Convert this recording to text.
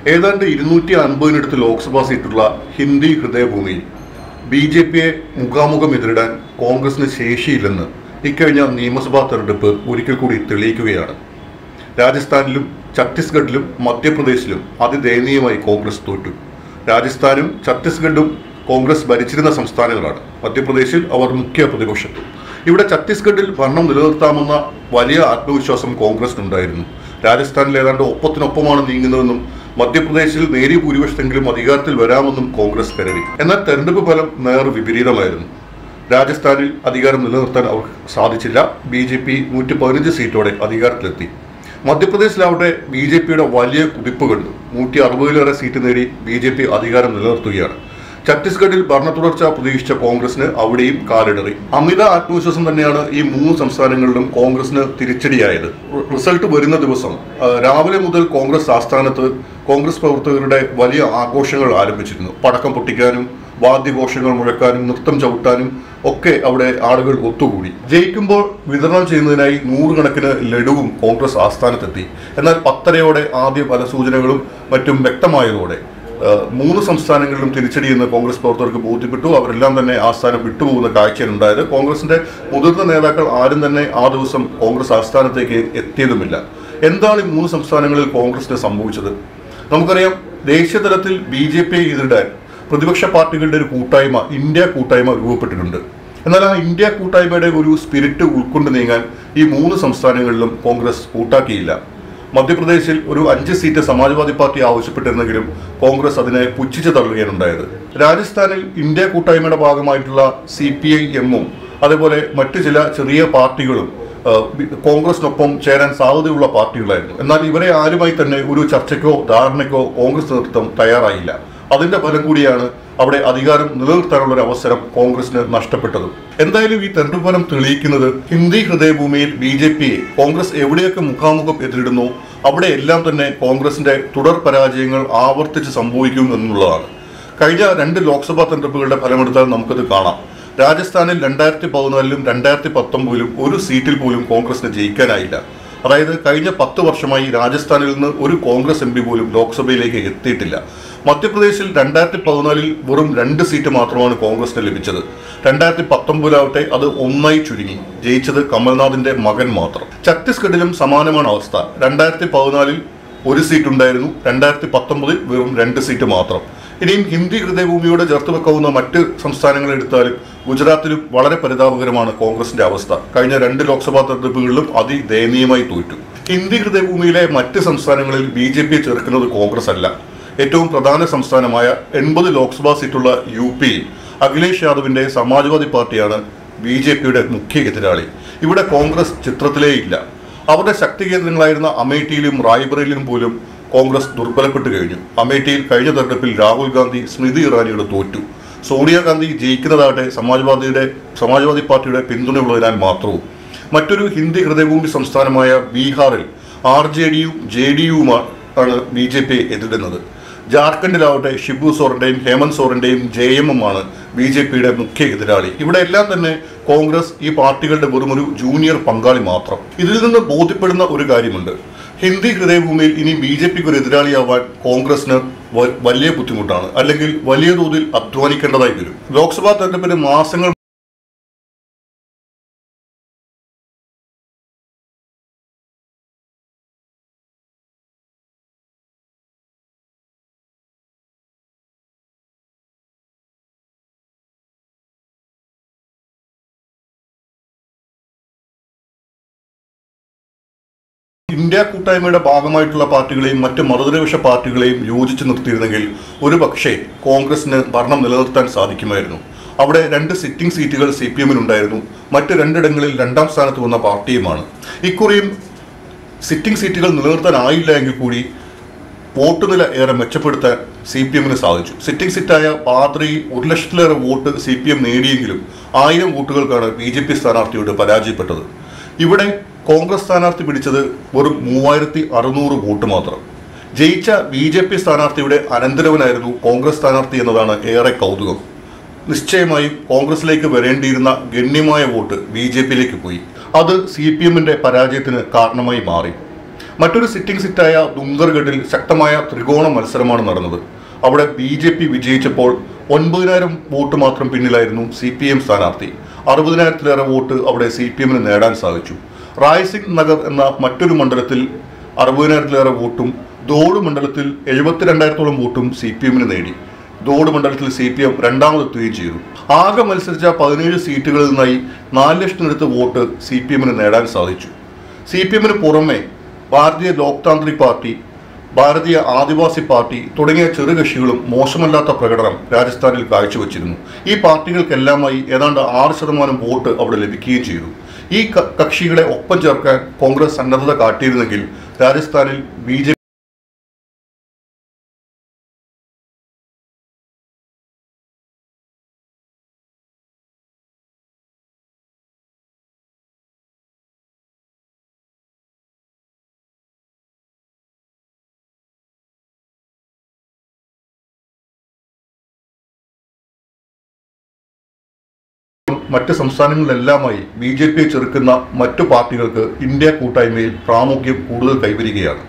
ഏതാണ്ട് 250 ലോക്സഭാ സീറ്റുള്ള ഹിന്ദി ഹൃദയഭൂമിയിൽ BJP-യെ മുഖാമുഖം എതിരിടാൻ കോൺഗ്രസിന് ശേഷിയില്ലെന്ന് ഇക്കഴിഞ്ഞ നിയമസഭാ തെരഞ്ഞെടുപ്പ് ഒരിക്കൽ കൂടി തെളിയിക്കുകയാണ്. രാജസ്ഥാനിലും ഛത്തീസ്ഗഡിലും മധ്യപ്രദേശിലും അതിദയനീയമായി കോൺഗ്രസ് തോറ്റു. രാജസ്ഥാനും ഛത്തീസ്ഗഡും കോൺഗ്രസ് ഭരിച്ചിരുന്ന സംസ്ഥാനങ്ങളാണ്. മധ്യപ്രദേശിൽ അവർ മുഖ്യ പ്രതിപക്ഷത്തും. ഇവിടെ ഛത്തീസ്ഗഡിൽ ഭരണം നിലനിർത്താമെന്ന വലിയ ആത്മവിശ്വാസം കോൺഗ്രസിനുണ്ടായിരുന്നു. രാജസ്ഥാനിൽ ഏതാണ്ട് ഒപ്പത്തിനൊപ്പമാണ് നീങ്ങുന്നതെന്നും മധ്യപ്രദേശിൽ നേരിയ ഭൂരിപക്ഷത്തെങ്കിലും അധികാരത്തിൽ വരാമെന്നും കോൺഗ്രസ് കരുതി. എന്നാൽ തെരഞ്ഞെടുപ്പ് ഫലം നേർ വിപരീതമായിരുന്നു. രാജസ്ഥാനിൽ അധികാരം നിലനിർത്താൻ അവർക്ക് സാധിച്ചില്ല. BJP 115 സീറ്റോടെ അധികാരത്തിലെത്തി. മധ്യപ്രദേശിലാവട്ടെ BJP-യുടെ വലിയ കുതിപ്പ് കണ്ടു. 160-ലേറെ സീറ്റ് നേടി BJP അധികാരം നിലനിർത്തുകയാണ്. ഛത്തീസ്ഗഡിൽ ഭരണ തുടർച്ച പ്രതീക്ഷിച്ച കോൺഗ്രസിന് അവിടെയും കാലിടറി. അമിത ആത്മവിശ്വാസം തന്നെയാണ് ഈ 3 സംസ്ഥാനങ്ങളിലും കോൺഗ്രസിന് തിരിച്ചടിയായത്. റിസൾട്ട് വരുന്ന ദിവസം രാവിലെ മുതൽ കോൺഗ്രസ് ആസ്ഥാനത്ത് കോൺഗ്രസ് പ്രവർത്തകരുടെ വലിയ ആഘോഷങ്ങൾ ആരംഭിച്ചിരുന്നു. പടക്കം പൊട്ടിക്കാനും വാദ്യഘോഷങ്ങൾ മുഴക്കാനും നൃത്തം ചവിട്ടാനും ഒക്കെ അവിടെ ആളുകൾ ഒത്തുകൂടി. ജയിക്കുമ്പോൾ വിതരണം ചെയ്യുന്നതിനായി 100 കണക്കിന് ലഡുവും കോൺഗ്രസ് ആസ്ഥാനത്തെത്തി. എന്നാൽ 10:30-യോടെ ആദ്യ പല സൂചനകളും മറ്റും വ്യക്തമായതോടെ 3 സംസ്ഥാനങ്ങളിലും തിരിച്ചടിയെന്ന് കോൺഗ്രസ് പ്രവർത്തകർക്ക് ബോധ്യപ്പെട്ടു. അവരെല്ലാം തന്നെ ആസ്ഥാനം വിട്ടുപോകുന്ന കാഴ്ചയുണ്ടായത്. കോൺഗ്രസിന്റെ മുതിർന്ന നേതാക്കൾ ആരും തന്നെ ആ ദിവസം കോൺഗ്രസ് ആസ്ഥാനത്തേക്ക് എത്തിയതുമില്ല. എന്താണ് ഈ 3 സംസ്ഥാനങ്ങളിൽ കോൺഗ്രസിന് സംഭവിച്ചത്? നമുക്കറിയാം, ദേശീയ തലത്തിൽ BJP-യെ എതിരിടാൻ പ്രതിപക്ഷ പാർട്ടികളുടെ ഒരു കൂട്ടായ്മ, ഇന്ത്യ കൂട്ടായ്മ രൂപപ്പെട്ടിട്ടുണ്ട്. എന്നാൽ ആ ഇന്ത്യ കൂട്ടായ്മയുടെ ഒരു സ്പിരിറ്റ് ഉൾക്കൊണ്ട് നീങ്ങാൻ ഈ 3 സംസ്ഥാനങ്ങളിലും കോൺഗ്രസ് കൂട്ടാക്കിയില്ല. മധ്യപ്രദേശിൽ ഒരു 5 സീറ്റ് സമാജ്വാദി പാർട്ടി ആവശ്യപ്പെട്ടിരുന്നെങ്കിലും കോൺഗ്രസ് അതിനെ പുച്ഛിച്ച് തള്ളുകയാണുണ്ടായത്. രാജസ്ഥാനിൽ ഇന്ത്യ കൂട്ടായ്മയുടെ ഭാഗമായിട്ടുള്ള CPI-എമ്മും അതേപോലെ മറ്റു ചില ചെറിയ പാർട്ടികളും കോൺഗ്രസിനൊപ്പം ചേരാൻ സാധ്യതയുള്ള പാർട്ടികളായിരുന്നു. എന്നാൽ ഇവരെ ആരുമായി തന്നെ ഒരു ചർച്ചയ്ക്കോ ധാരണയ്ക്കോ കോൺഗ്രസ് നേതൃത്വം തയ്യാറായില്ല. അതിന്റെ ഫലം കൂടിയാണ് അവിടെ അധികാരം നിലനിർത്താനുള്ള ഒരു അവസരം കോൺഗ്രസിന് നഷ്ടപ്പെട്ടത്. എന്തായാലും ഈ തെരഞ്ഞെടുപ്പ് ഫലം തെളിയിക്കുന്നത് ഹിന്ദി ഹൃദയഭൂമിയിൽ BJP-യെ കോൺഗ്രസ് എവിടെയൊക്കെ മുഖാമുഖം എതിരിടുന്നു അവിടെയെല്ലാം തന്നെ കോൺഗ്രസിന്റെ തുടർ പരാജയങ്ങൾ ആവർത്തിച്ച് സംഭവിക്കും എന്നുള്ളതാണ്. കഴിഞ്ഞ 2 ലോക്സഭാ തെരഞ്ഞെടുപ്പുകളുടെ ഫലമെടുത്താൽ നമുക്കത് കാണാം. രാജസ്ഥാനിൽ 2014-ലും 2019-ലും ഒരു സീറ്റിൽ പോലും കോൺഗ്രസിന് ജയിക്കാനായില്ല. അതായത് കഴിഞ്ഞ 10 വർഷമായി രാജസ്ഥാനിൽ നിന്ന് ഒരു കോൺഗ്രസ് MP പോലും ലോക്സഭയിലേക്ക് എത്തിയിട്ടില്ല. മധ്യപ്രദേശിൽ 2014-ൽ വെറും 2 സീറ്റ് മാത്രമാണ് കോൺഗ്രസിന് ലഭിച്ചത്. 2019-ലാവട്ടെ അത് 1 ചുരുങ്ങി. ജയിച്ചത് കമൽനാഥിന്റെ മകൻ മാത്രം. ഛത്തീസ്ഗഡിലും സമാനമാണ് അവസ്ഥ. 2014-ൽ 1 സീറ്റ് ഉണ്ടായിരുന്നു. 2019-ൽ വെറും 2 സീറ്റ് മാത്രം. ഇനിയും ഹിന്ദി ഹൃദയഭൂമിയോട് ചേർത്ത് വെക്കാവുന്ന മറ്റ് സംസ്ഥാനങ്ങൾ എടുത്താലും ഗുജറാത്തിലും വളരെ പരിതാപകരമാണ് കോൺഗ്രസിന്റെ അവസ്ഥ. കഴിഞ്ഞ 2 ലോക്സഭാ തെരഞ്ഞെടുപ്പുകളിലും അതിദയനീയമായി തോറ്റു. ഹിന്ദി ഹൃദയഭൂമിയിലെ മറ്റ് സംസ്ഥാനങ്ങളിൽ BJP-യെ ചേർക്കുന്നത് കോൺഗ്രസ് അല്ല. ഏറ്റവും പ്രധാന സംസ്ഥാനമായ 80 ലോക്സഭാ സീറ്റുള്ള UP-യിൽ അഖിലേഷ് യാദവിന്റെ സമാജ്വാദി പാർട്ടിയാണ് BJP-യുടെ മുഖ്യ എതിരാളി. ഇവിടെ കോൺഗ്രസ് ചിത്രത്തിലേ ഇല്ല. അവരുടെ ശക്തി കേന്ദ്രങ്ങളായിരുന്ന അമേഠിയിലും റായ്ബറേലിയിലും പോലും കോൺഗ്രസ് ദുർബലപ്പെട്ടു കഴിഞ്ഞു. അമേഠിയിൽ കഴിഞ്ഞ തെരഞ്ഞെടുപ്പിൽ രാഹുൽ ഗാന്ധി സ്മൃതി ഇറാനിയോട് തോറ്റു. സോണിയാഗാന്ധി ജയിക്കുന്നതാകട്ടെ സമാജ്വാദി പാർട്ടിയുടെ പിന്തുണയുള്ളതിനാൽ മാത്രവും. മറ്റൊരു ഹിന്ദി ഹൃദയഭൂമി സംസ്ഥാനമായ ബീഹാറിൽ RJD-യും JD-യുമാണ് BJP-യെ എതിരിടുന്നത്. ജാർഖണ്ഡിലാവട്ടെ ഷിബു സോറന്റെയും ഹേമന്ത് സോറന്റെയും JM-ഉമാണ് BJP-യുടെ മുഖ്യ എതിരാളി. ഇവിടെ എല്ലാം തന്നെ കോൺഗ്രസ് ഈ പാർട്ടികളുടെ വെറുമൊരു ജൂനിയർ പങ്കാളി മാത്രം. ഇതിൽ നിന്ന് ബോധ്യപ്പെടുന്ന ഒരു കാര്യമുണ്ട്. ഹിന്ദി ഹൃദയഭൂമിയിൽ ഇനി BJP-ക്ക് ഒരു എതിരാളിയാവാൻ കോൺഗ്രസിന് വലിയ ബുദ്ധിമുട്ടാണ്. അല്ലെങ്കിൽ വലിയ തോതിൽ അധ്വാനിക്കേണ്ടതായി വരും. ലോക്സഭാ തെരഞ്ഞെടുപ്പിന് മാസങ്ങൾ ഇന്ത്യ കൂട്ടായ്മയുടെ ഭാഗമായിട്ടുള്ള പാർട്ടികളെയും മറ്റ് മതനിരപേക്ഷ പാർട്ടികളെയും യോജിച്ച് നിർത്തിയിരുന്നെങ്കിൽ ഒരു പക്ഷേ കോൺഗ്രസിന് ഭരണം നിലനിർത്താൻ സാധിക്കുമായിരുന്നു. അവിടെ 2 സിറ്റിംഗ് സീറ്റുകൾ CPM-നുണ്ടായിരുന്നു. മറ്റ് 2ഇടങ്ങളിൽ 2ാം സ്ഥാനത്ത് വന്ന പാർട്ടിയുമാണ്. ഇക്കുറിയും സിറ്റിംഗ് സീറ്റുകൾ നിലനിർത്താനായില്ല എങ്കിൽ കൂടി വോട്ട് നില ഏറെ മെച്ചപ്പെടുത്താൻ CPM-ന് സാധിച്ചു. സിറ്റിംഗ് സീറ്റായ പാദ്രയിൽ 1 ലക്ഷത്തിലേറെ വോട്ട് CPM നേടിയെങ്കിലും 1000 വോട്ടുകൾക്കാണ് BJP സ്ഥാനാർത്ഥിയോട് പരാജയപ്പെട്ടത്. ഇവിടെ കോൺഗ്രസ് സ്ഥാനാർത്ഥി പിടിച്ചത് വെറും 3600 വോട്ട് മാത്രം. ജയിച്ച BJP സ്ഥാനാർത്ഥിയുടെ അനന്തരവനായിരുന്നു കോൺഗ്രസ് സ്ഥാനാർത്ഥി എന്നതാണ് ഏറെ കൗതുകം. നിശ്ചയമായും കോൺഗ്രസിലേക്ക് വരേണ്ടിയിരുന്ന ഗണ്യമായ വോട്ട് BJP-യിലേക്ക് പോയി. അത് CPM-ന്റെ പരാജയത്തിന് കാരണമായി മാറി. മറ്റൊരു സിറ്റിംഗ് സിറ്റായ ദുംഗർഗഡിൽ ശക്തമായ ത്രികോണ മത്സരമാണ് നടന്നത്. അവിടെ BJP വിജയിച്ചപ്പോൾ 9,000 വോട്ട് മാത്രം പിന്നിലായിരുന്നു CPM സ്ഥാനാർത്ഥി. 60,000-ലേറെ വോട്ട് അവിടെ CPM നേടാൻ സാധിച്ചു. റായ്സിംഗ് നഗർ എന്ന മറ്റൊരു മണ്ഡലത്തിൽ 60,000-ലേറെ വോട്ടും ദോഡ് മണ്ഡലത്തിൽ 72,000-ഓളം വോട്ടും CPM നേടി. ദോഡ് മണ്ഡലത്തിൽ CPM രണ്ടാമതെത്തുകയും ചെയ്തു. ആകെ മത്സരിച്ച 17 സീറ്റുകളിൽ നിന്നായി 4 ലക്ഷത്തിനടുത്ത് വോട്ട് CPM നേടാൻ സാധിച്ചു. CPM പുറമെ ഭാരതീയ ലോക് താന്ത്രിക് പാർട്ടി, ഭാരതീയ ആദിവാസി പാർട്ടി തുടങ്ങിയ ചെറുകക്ഷികളും മോശമല്ലാത്ത പ്രകടനം രാജസ്ഥാനിൽ കാഴ്ചവെച്ചിരുന്നു. ഈ പാർട്ടികൾക്കെല്ലാമായി ഏതാണ്ട് 6% വോട്ട് അവിടെ ലഭിക്കുകയും ചെയ്തു. ഈ കക്ഷികളെ ഒപ്പം ചേർക്കാൻ കോൺഗ്രസ് സന്നദ്ധത കാട്ടിയിരുന്നെങ്കിൽ രാജസ്ഥാനിൽ BJP മറ്റ് സംസ്ഥാനങ്ങളിലെല്ലാമായി BJP ചെറുക്കുന്ന മറ്റു പാർട്ടികൾക്ക് ഇന്ത്യ കൂട്ടായ്മയിൽ പ്രാമുഖ്യം കൂടുതൽ കൈവരികയാണ്.